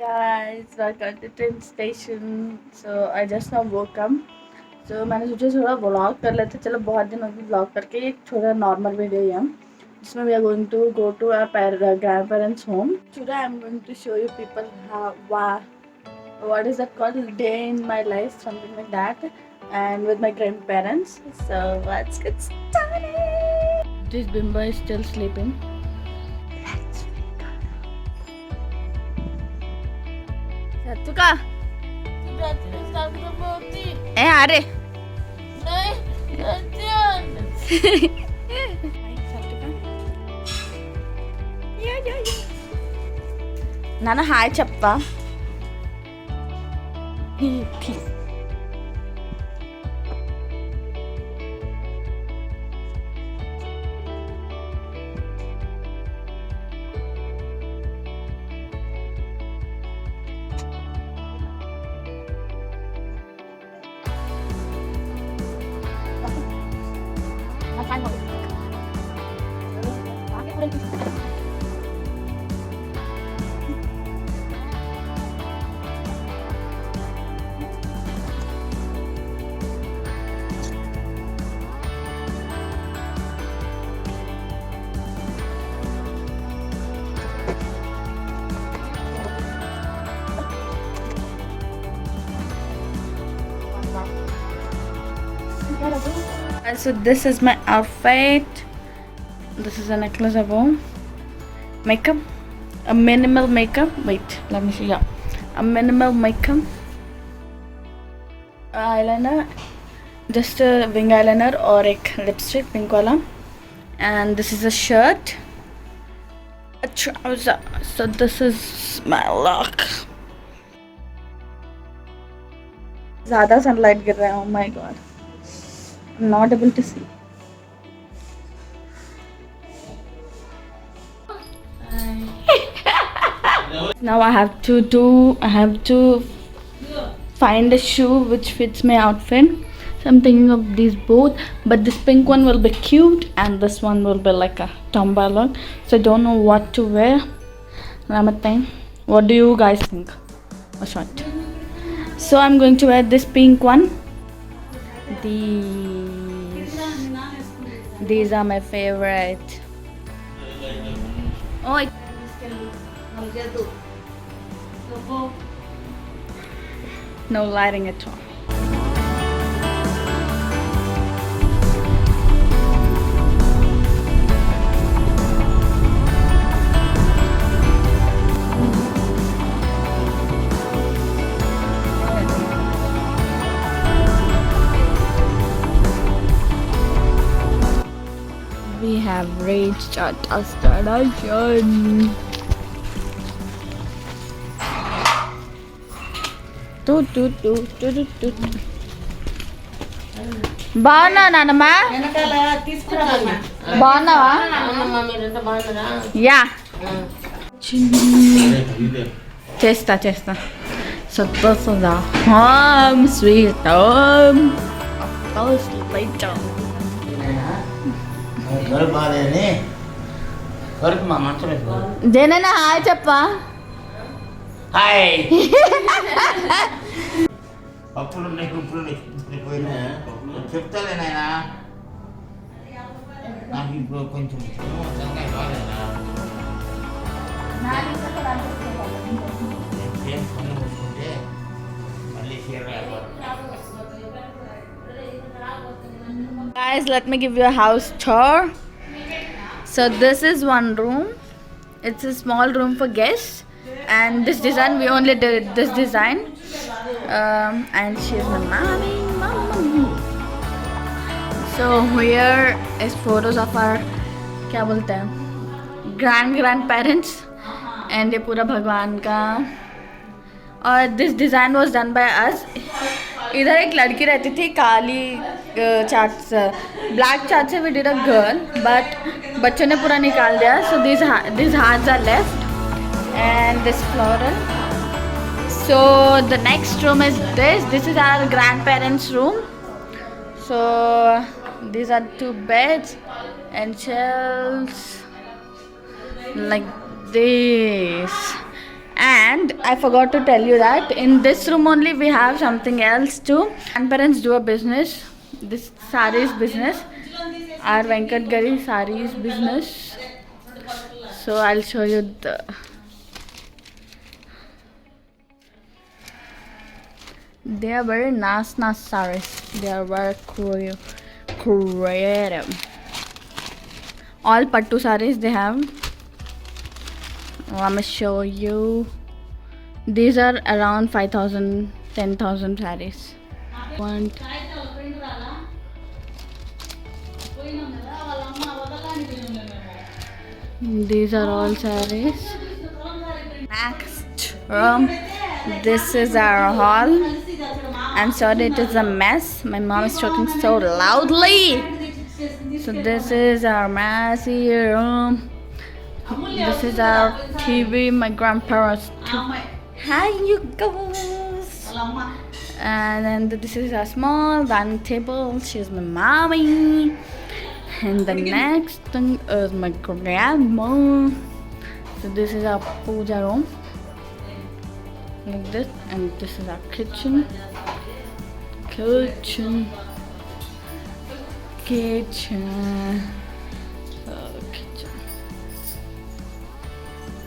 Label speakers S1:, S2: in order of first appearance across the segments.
S1: Guys, welcome to train station. So I just now woke up. So मैंने सोचा थोड़ा vlog कर लेते, चलो बहुत दिन हो गए व्लॉग करके, एक थोड़ा नॉर्मल वीडियो ही हम जिसमें we are going to go to our grand parents home. Today I am going to show you people what is that called, day in my life, something like that, and with my grandparents. So let's get started. This Bimba is still sleeping. Satuka. Are. Nana, hi, Chappa. So this is my outfit. This is a necklace I wore. Makeup, a minimal makeup. Wait, let me see. Yeah, a minimal makeup. Eyeliner, just a wing eyeliner or a lipstick, pink wala. And this is a shirt, a trouser. So this is my look. ज़्यादा sunlight गिर रहा है. Oh my god. I'm not able to see. Now I have to find a shoe which fits my outfit. So I'm thinking of these both, but this pink one will be cute and this one will be like a tomboy look. So I don't know what to wear. Ramadan, what do you guys think? A short. So I'm going to wear this pink one. These are my favorite. Oh, no lighting at all. We have reached our destination. బాగున్నా నాన్నమ్మ, బాగున్నావా? Yeah, చేస్తా సొద్దా home sweet home. జననా hi చెప్పా.
S2: Hi అప్పుడు చెప్తాలే నాయనా. నాకు ఇప్పుడు కొంచెం సంకాయ బాగాలేదా? పన్ను కూర్చుంటే మళ్ళీ
S1: Guys, let me give you a house tour. So this is one room. It's a small room for guests, and this design we only did this design. And she's my mommy. So here is photos of our क्या बोलते हैं grandparents, and ये पूरा भगवान का. और this design was done by us. इधर एक लड़की रहती थी काली चार्ट से, ब्लैक चार्ट से we did a girl, but बच्चों ने पूरा निकाल दिया. So this hearts are left and this floral. So the next room is this is our grandparents room. So these are two beds and shelves like this, And I forgot to tell you that in this room only we have something else too. Grandparents do a business, this sarees business, our Venkat Gari sarees business. So I'll show you the. They are very nice sarees. They are very creative. All pattu sarees they have. Let me show you. These are around 5,000, 10,000 sarees. These are all sarees. Next room. This is our hall. I'm sorry it is a mess. My mom is talking so loudly. So this is our messy room. This is our TV, my grandparents' TV. Hi you guys. And then this is a small dining table. She's my mommy. And the next thing is my grandma. So this is our puja room. Like this. And this is our kitchen. Kitchen.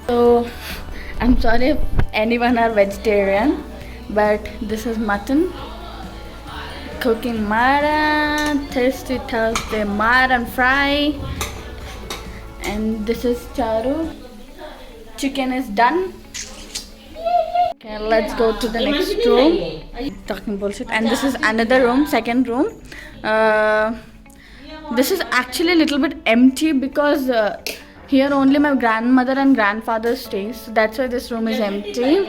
S1: So I'm sorry if anyone are vegetarian, but this is mutton. Cooking mutton, thirsty Thursday mutton fry. And this is charu. Chicken is done. Okay, let's go to the next room. Talking bullshit. And this is another room, second room. This is actually a little bit empty because here only my grandmother and grandfather stays. So that's why this room is empty.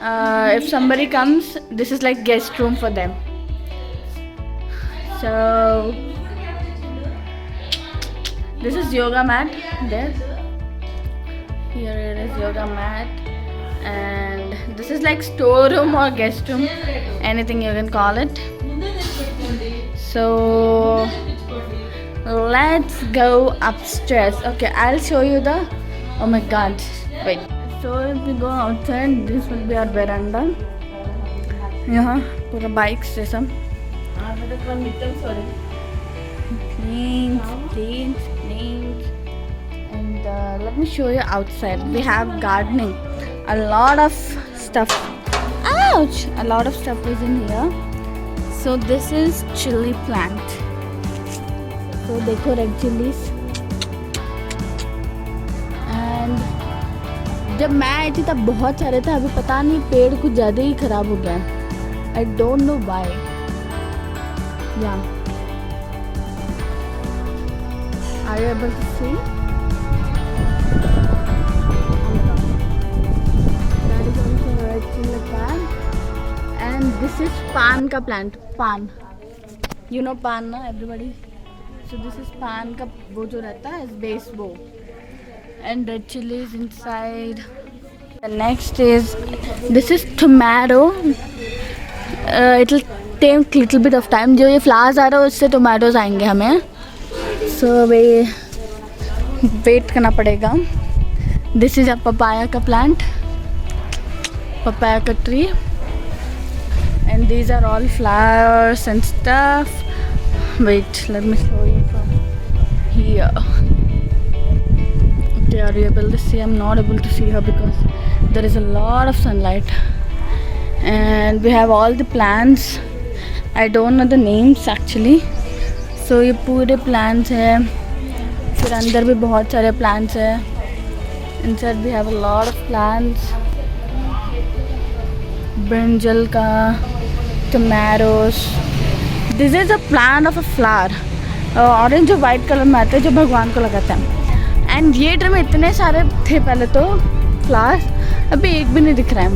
S1: If somebody comes, this is like guest room for them. So this is yoga mat there. Here it is yoga mat. And this is like storeroom or guest room, anything you can call it. So let's go upstairs. Okay, I'll show you the. Oh my god, wait. So if we go outside, this will be our veranda. यहाँ पूरा bikes जैसा. Cleans. And let me show you outside. We have gardening. A lot of stuff. Ouch! A lot of stuff is in here. So this is chili plant. So देखो red chilies. And जब मैं आई थी तब बहुत सारे थे. अभी पता नहीं पेड़ कुछ ज़्यादा ही खराब हो गया. I don't know why. Yeah. Are you able to see? And this is pan ka plant. Pan. You know pan na everybody. So this is pan ka wo jo rehta hai base wo. And red chilies inside. The next is this is tomato. It will take little bit of time. जो ये flowers आ रहा है उससे tomatoes आएंगे हमें. So वे wait करना पड़ेगा. This is a papaya ka plant. Papaya ka tree. And these are all flowers and stuff. Wait, let me show you from here. Okay, are you able to see? I'm not able to see her because there is a lot of sunlight. And we have all the plants. I don't know the names actually. So ये पूरे plants हैं. फिर अंदर भी बहुत सारे plants हैं. Inside we have a lot of plants. Brinjal ka, tomatoes. This is a plant of a flower. Orange और white color में आते हैं जो भगवान को लगाते हैं. And ये ट्री में इतने सारे थे पहले तो flowers. अभी एक भी नहीं दिख रहा है.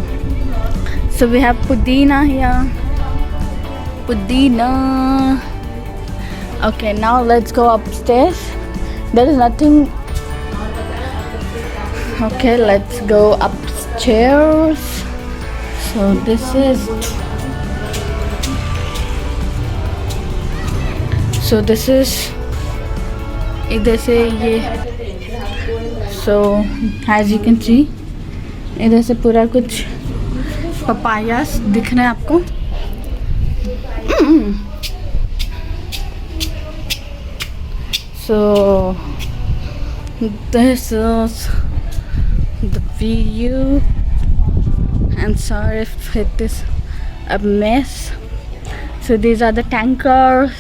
S1: So we have pudina here. Pudina. Okay, now let's go upstairs. There is nothing. Okay, let's go upstairs. So this is. इधर से ये. So as you can see, इधर से पूरा कुछ पपायास दिख रहे हैं आपको. So this is the view. I'm sorry if it is a mess. So these are the tankers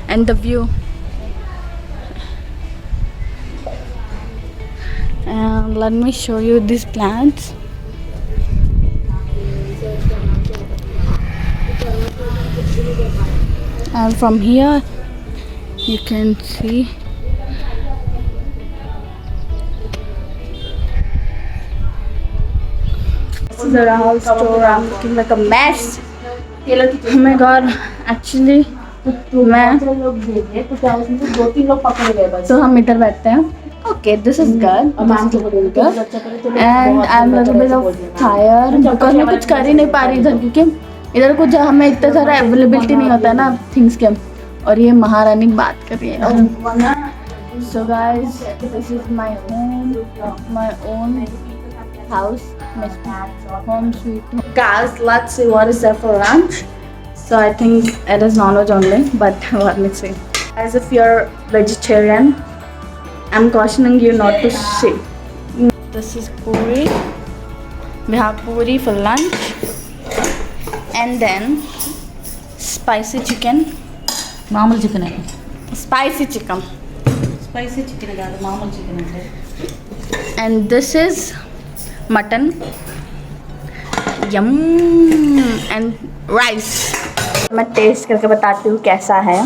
S1: and the view. And let me show you these plants. And from here you can see this is a Rahul store. I'm looking like a mess. Oh my god, actually मैं तो हम इधर बैठते हैं. Okay, this is good. And I'm a little bit of tired because मैं कुछ कर ही नहीं पा रही इधर, क्योंकि इधर कुछ हमें इतना सारा अवेलेबिलिटी नहीं होता है ना थिंग्स के. और ये महारानी बात कर रही है. So guys, this is my own house, my home sweet home. Guys, let's see what is there for lunch. So I think it is non-veg only, but let me see. As if you're vegetarian, I'm cautioning you not to see. This is puri. We have puri for lunch, and then spicy chicken.
S3: మామూలు chicken
S1: Spicy chicken.
S3: Spicy chicken కాదు మామూలు chicken అంటే.
S1: And this is mutton. Yum. And rice. मैं test करके बताती हूँ कैसा है.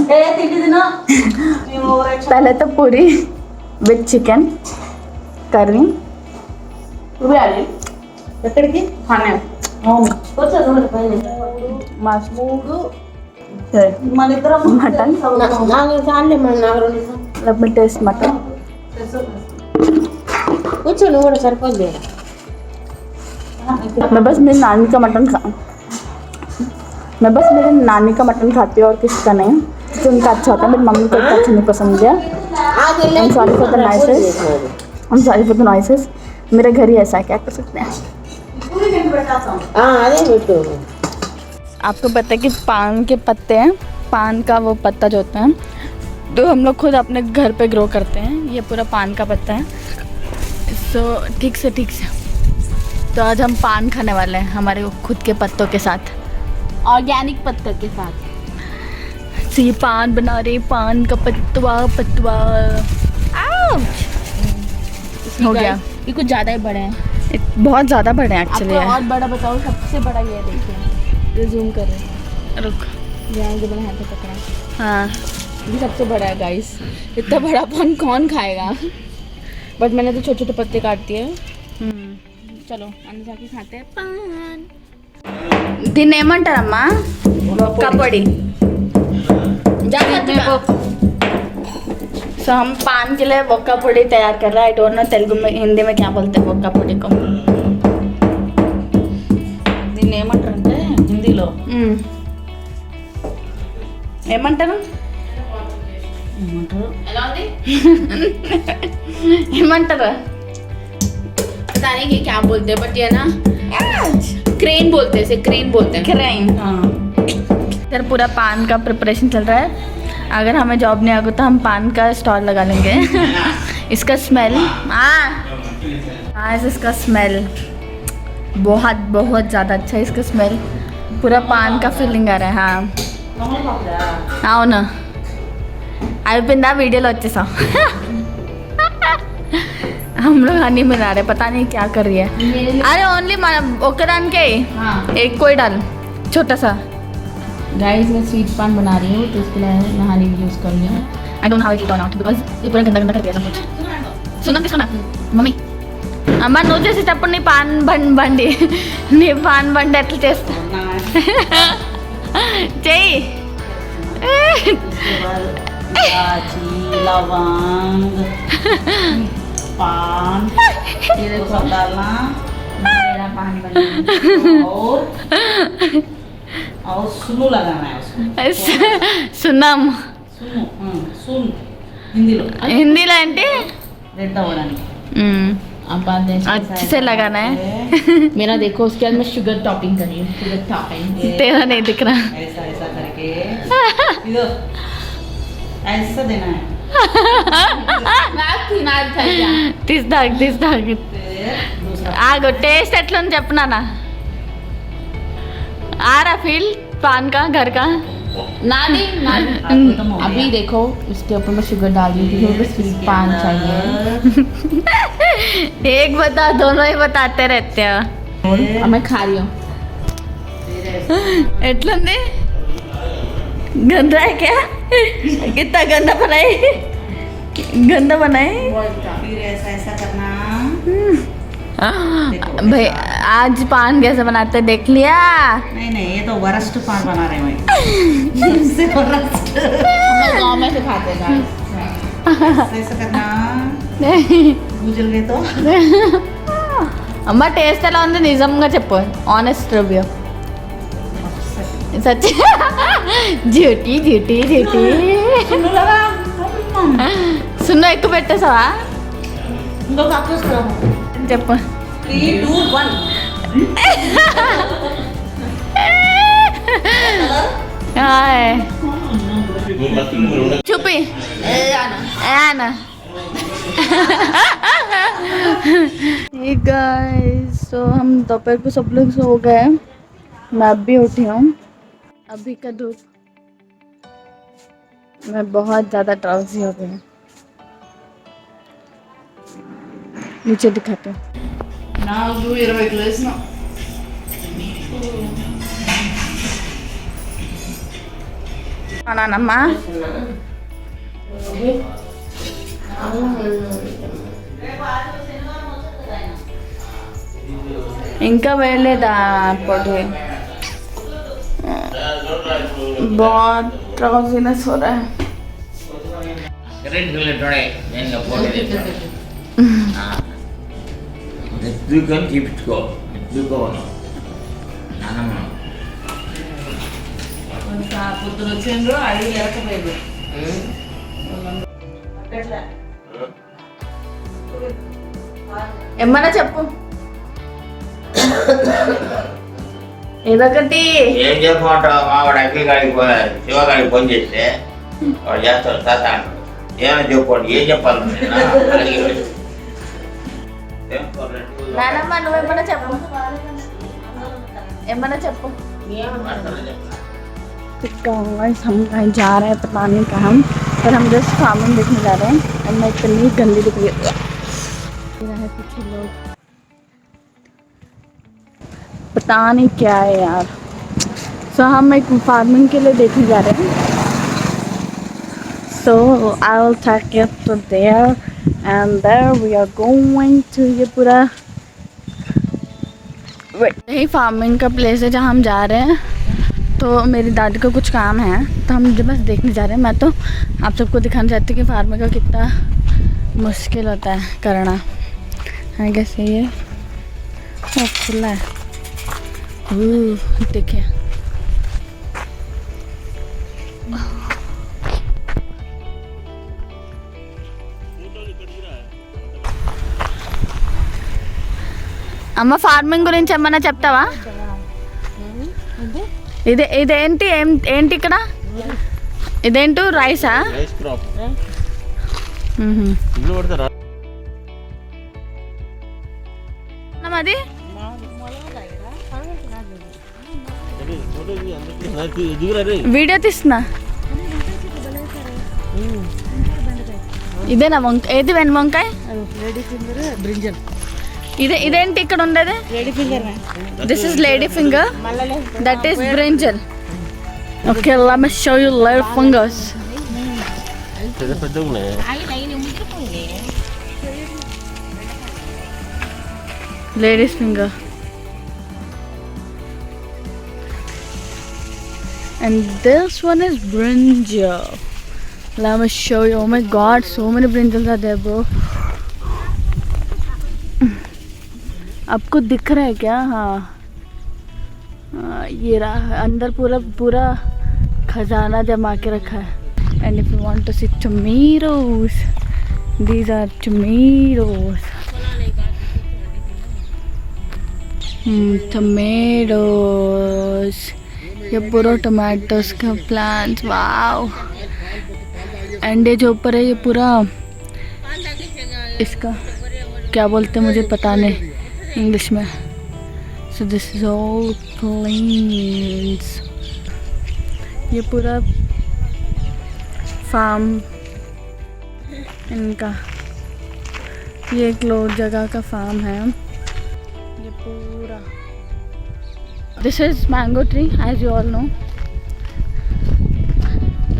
S1: पहले तो पूरी विथ चिकन करी
S3: ఎక్కడికి
S1: खाने
S3: మన ఇద్దరం
S1: mutton. Let me taste mutton.
S3: కూర్చో నువ్వు కూడా సరిపోద్ది.
S1: मैं बस मेरी नानी का मटन मैं बस मेरी नानी का मटन खाती हूँ और किसी का नहीं. तो उनका अच्छा होता है, मेरी मम्मी को इतना अच्छा नहीं पसंद है. I'm sorry for the noises. I'm sorry for the noises. मेरे घर ही ऐसा है, क्या कर सकते हैं.
S3: అదే పెట్టు.
S1: आपको पता है कि पान के पत्ते हैं, पान का वो पत्ता जो होता है, तो हम लोग खुद अपने घर पे ग्रो करते हैं. ये पूरा पान का पत्ता है. तो ठीक से तो आज हम पान खाने वाले हैं हमारे खुद के पत्तों के साथ, ऑर्गेनिक पत्तों के साथ. तो ये पान बना रहे, पान का पत्तवा. हो गया.
S3: ये कुछ ज़्यादा ही बड़े हैं.
S1: बहुत ज़्यादा बड़े हैं एक्चुअली.
S3: और बड़ा बताओ, सबसे बड़ा ये देखिए, रिज्यूम कर रहे हैं.
S1: रुक,
S3: यहाँ जो बड़ा हाथ में पकड़ा,
S1: हाँ
S3: ये सबसे बड़ा है गाइस. इतना बड़ा पान कौन खाएगा. बट मैंने तो छोटे छोटे पत्ते काट दिए. चलो अंदर जाके खाते हैं पान.
S1: దీన్ని ఏమంటారమ్మా? కబడ్డీ. सो हम पान के लिए वक्का पोड़ी तैयार कर रहे हैं. आई डोंट नो तेलुगु में, हिंदी में क्या बोलते हैं वक्का पोड़ी को.
S3: దీన్ని ఏమంటారంటే హిందీలో
S1: ఏమంటారు
S3: ఏమంటారు
S1: ఏమంటారు
S3: पता नहीं कि क्या बोलते हैं, बट ये ना क्रेन बोलते हैं, इसे क्रेन बोलते हैं.
S1: क्रेन. इधर पूरा पान का प्रिपरेशन चल रहा है. अगर हमें जॉब नहीं आएगा तो हम पान का स्टॉल लगा लेंगे. इसका स्मेल, इसका स्मेल बहुत बहुत ज़्यादा अच्छा है. इसका स्मेल पूरा पान का फीलिंग आ रहा है. हाँ అవును అయిపోయిందా వీడియోలో వచ్చేసాం. हम लोग हनी में आ रहे, पता नहीं क्या कर रही है. अरे ओनली ओकरान के एक कोई डाल छोटा सा.
S3: गाइस मैं स्वीट पान बना रही हूँ, तो इसके लिए मैं हनी यूज़ कर रही हूँ.
S1: I don't how it turn out because ये पूरा गंदा गंदा कर दिया सब कुछ. सुना मम्मी అమ్మ నువ్వు చేసేటప్పుడు నీ పాన్ బండి నీ పాన్ బండి ఎట్లా చేస్తా చెయ్యి.
S3: इलायची, लौंग, पान, ये देखो सब डालना. मेरा पान बन गया. और सुनु लगाना है उसको.
S1: సున్నం.
S3: सुन हिंदी लो
S1: హిందీలో అంటే
S3: రెడ్ అవ్వడానికి. अब बात है
S1: अच्छे से लगाना है।
S3: मेरा देखो, उसके बाद मैं शुगर टॉपिंग कर रही हूँ, शुगर टॉपिंग।
S1: तेरा नहीं दिख रहा।
S4: ऐसा ऐसा करके इधर ऐसा देना है,
S1: తీస్తాగు
S4: फिर दूसरा
S1: ఆగు టేస్ట్ ఎట్లుంది చెప్పనా నా आरा फील पान का घर का
S3: नादी अभी देखो, इसके ऊपर मैं शुगर डाल दी क्योंकि स्वीट पान चाहिए।
S1: एक बता, दोनों ही बताते रहते हो।
S3: अब मैं खा रही हूँ।
S1: ఎట్లుంది गंदा है क्या? कितना गंदा बनाई, गंदा बनाई।
S4: फिर ऐसा ऐसा करना।
S1: भाई आज पान कैसे बनाते देख लिया?
S4: नहीं नहीं, ये तो वरस्ट पान बना रहे हैं भाई, सबसे वरस्ट।
S3: हम लोग गाँव में सिखाते हैं guys।
S4: ऐसा करना, गुजर गए तो
S1: అమ్మ టేస్ట్ ఎలా ఉంది నిజంగా చెప్పు, ఆనెస్ట్ రివ్యూ। సచ్చి జ్యూటీ జ్యూటీ జ్యూటీ సున్న ఎక్కువ పెట్టేసావా?
S4: ఇంకో కాకపోతే
S1: చెప్పు।
S4: 3, 2, 1
S1: హాయ్ చూపి आना। Hey guys, so हम दोपहर को सब लोग सो गए, मैं अब भी उठी हूँ। अभी का धूप मैं बहुत ज़्यादा ड्राउजी हो गई हूँ। नीचे दिखाते हैं।
S4: 4:20 వేసిన
S1: అనానమ్మా ఇంకా వేయలేదా పొడి? बहुत ड्राउजीनेस हो रहा है।
S2: ಕರೆಂಟ್ ರಿಲೇಟೆಡ್ ಏನು ಕೊಟ್ಟಿದೆ ದುಕಾನ್ ಕಿಪ್ಕೋ ದುಕಾನ್ నానమ్మ
S4: పొద్దున వచ్చిండ్రు అడిగి ఎరకపోయింది
S1: ఏమన్నా చెప్పు ఏదొకటి।
S2: ఏం చెప్పమంటావు? మావాడు అఖిల్ గాడికి శివగాడికి ఫోన్ చేస్తే వాడు చేస్తాడు తాత అంటాడు. ఏమైనా చెప్పండి, ఏం చెప్పాలి
S1: నానమ్మ నువ్వేమన్నా చెప్పు, ఏమన్నా చెప్పు। गाइस हम कहीं जा रहे हैं पता नहीं कहाँ, पर हम जस्ट फार्मिंग देखने जा रहे हैं। और मैं इतनी गंदी दिख रही है पीछे लोग, पता नहीं क्या है यार। सो हम एक फार्मिंग के लिए देखने जा रहे हैं। So I will take you to there and there we are going to, ये पूरा यही फार्मिंग का प्लेस है जहाँ हम जा रहे हैं। तो मेरी दादी को कुछ काम है तो हम बस देखने जा रहे हैं। मैं तो आप सबको दिखाना चाहती हूँ कि फार्मिंग का कितना मुश्किल होता है करना। आई गेस ये खुला है, देखिए అమ్మ ఫార్మింగ్ గురించి ఏమన్నా చెప్తావా? ఇదేంటి ఏంటి ఇక్కడ ఇదేంటో రైసా?
S5: రైస్ క్రాప్
S1: అది వీడియో తీస్తున్నా. ఇదేనా వంకాయ? ఏది వెన్ వంకాయ?
S4: బ్రింజల్
S1: ఇదేంటి ఇక్కడ ఉండేది?
S4: Lady finger
S1: this is lady finger, that is brinjal. Okay let me show you lady fingers.
S5: పెద్దగా ఉన్నాయి.
S1: Lady's finger. And this one is brinjal. Let me show you. Oh my god, so many brinjals are there, bro. आपको दिख रहा है क्या? हाँ ये रहा, अंदर पूरा पूरा खजाना जमा के रखा है. And if you want to see tomatoes, these are tomatoes. Tomatoes, ये पूरा टमाटोस का प्लांट, वाव। एंड ये जो ऊपर है ये पूरा इसका क्या बोलते हैं मुझे पता नहीं इंग्लिश में। So this is all plants. ये पूरा फार्म इनका, ये एक लो जगह का फार्म है ये पूरा। This is mango tree as you all know.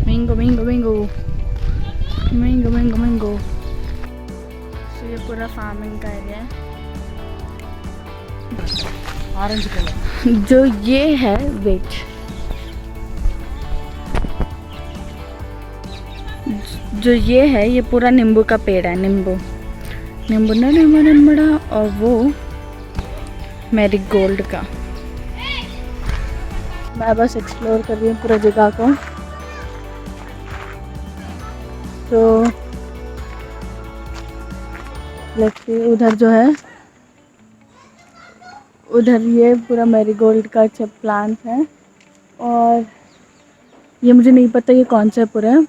S1: Mango mango mango mango mango mango. So ये पूरा फार्मिंग का एरिया है।
S4: ऑरेंज कलर
S1: जो ये है वेट, जो ये है ये पूरा नींबू का पेड़ है। नींबू नींबू और वो मैरीगोल्ड का। मैं बस एक्सप्लोर कर रही हूँ पूरा जगह को। तो देखिए उधर जो है, उधर ये पूरा मैरीगोल्ड का अच्छा प्लांट है। और ये मुझे नहीं पता ये कौन सा पूरा है।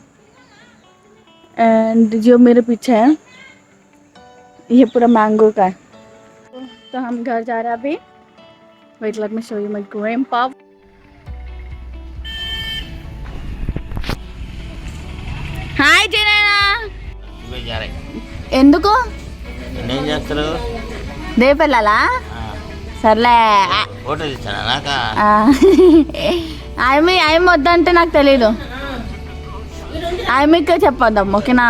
S1: एंड जो मेरे पीछे है ये पूरा मैंगो का है। तो हम घर जा रहे हैं अभी। Wait let me show you my grandpa. Hi జననా,
S2: ఇవే జారే.
S1: ఎందుకు
S2: ఏం చేస్తారు?
S1: రేపు వెళ్ళాలా? సర్లే.
S2: ఫోటో తీసానా నాకా?
S1: ఆయమి వద్దంటే నాకు తెలీదు. ఆయమికే చెప్పొద్దాం ఓకేనా?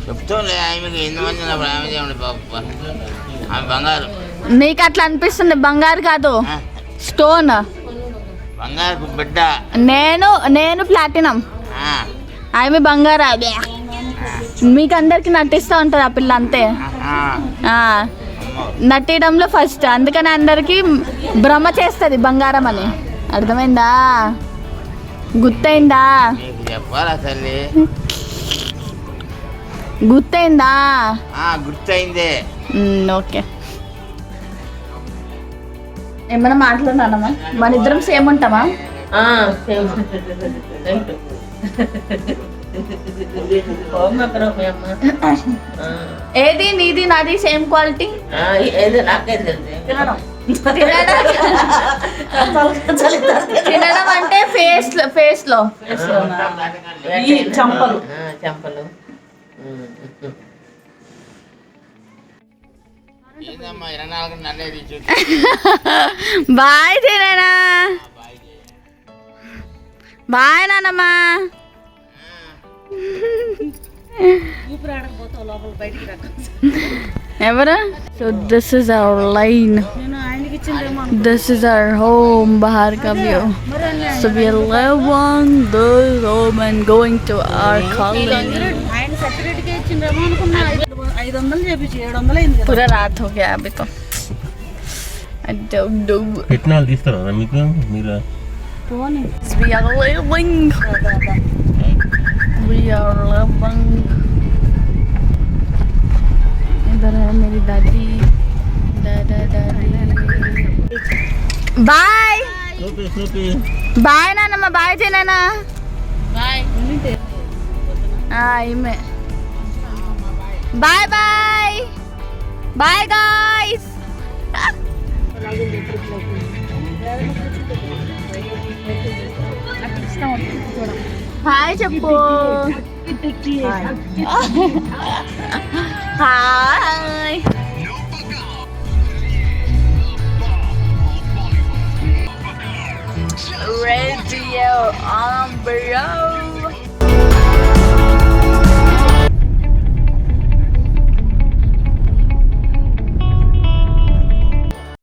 S2: చెప్తాంలే ఆమెకి ఎంతమంది ఉన్నప్పుడు ఆమె చేయండి పాప. ఆమె బంగారు.
S1: నీకు అట్లా అనిపిస్తుంది, బంగారు కాదు స్టోన్.
S2: బంగారు బిడ్డ.
S1: నేను ప్లాటినం, ఆమె బంగారా. మీకు అందరికి నటిస్తూ ఉంటుంది ఆ పిల్ల అంతే. నటించడంలో ఫస్ట్, అందుకని అందరికి భ్రమ చేస్తుంది బంగారం అని. అర్థమైందా? గుర్తయిందా?
S2: చెప్పాలా తల్లి?
S1: గుర్తయిందా?
S2: గుర్తయిందే.
S1: ఓకే. ఏమైనా మాట్లాడినానమ్మా? మన ఇద్దరం సేమ్ ఉంటామా? ఏది నీది నాది సేమ్ క్వాలిటీ? తినడం అంటే ఫేస్ లో
S4: చంపలు.
S2: ఏందమ్మా 24 నన్నే తీసి.
S1: బాయ్ తిననా, బాయ్ నానమ్మా. ఎవరు? So this is our line, this is our home. బాహర్ का view. So we are living this home and going to our colony. पूरा रात हो गया अभी तो. I don't know.
S5: कितना తీస్తారా మీకు మీరు?
S1: We are living. We are living. इधर है मेरी दादी, दादा दादी. बाय बाय नाना, बाय जे नाना. बाय. इमे bye bye bye guys. Hi చెప్పు. హాయ్. Radio on bro.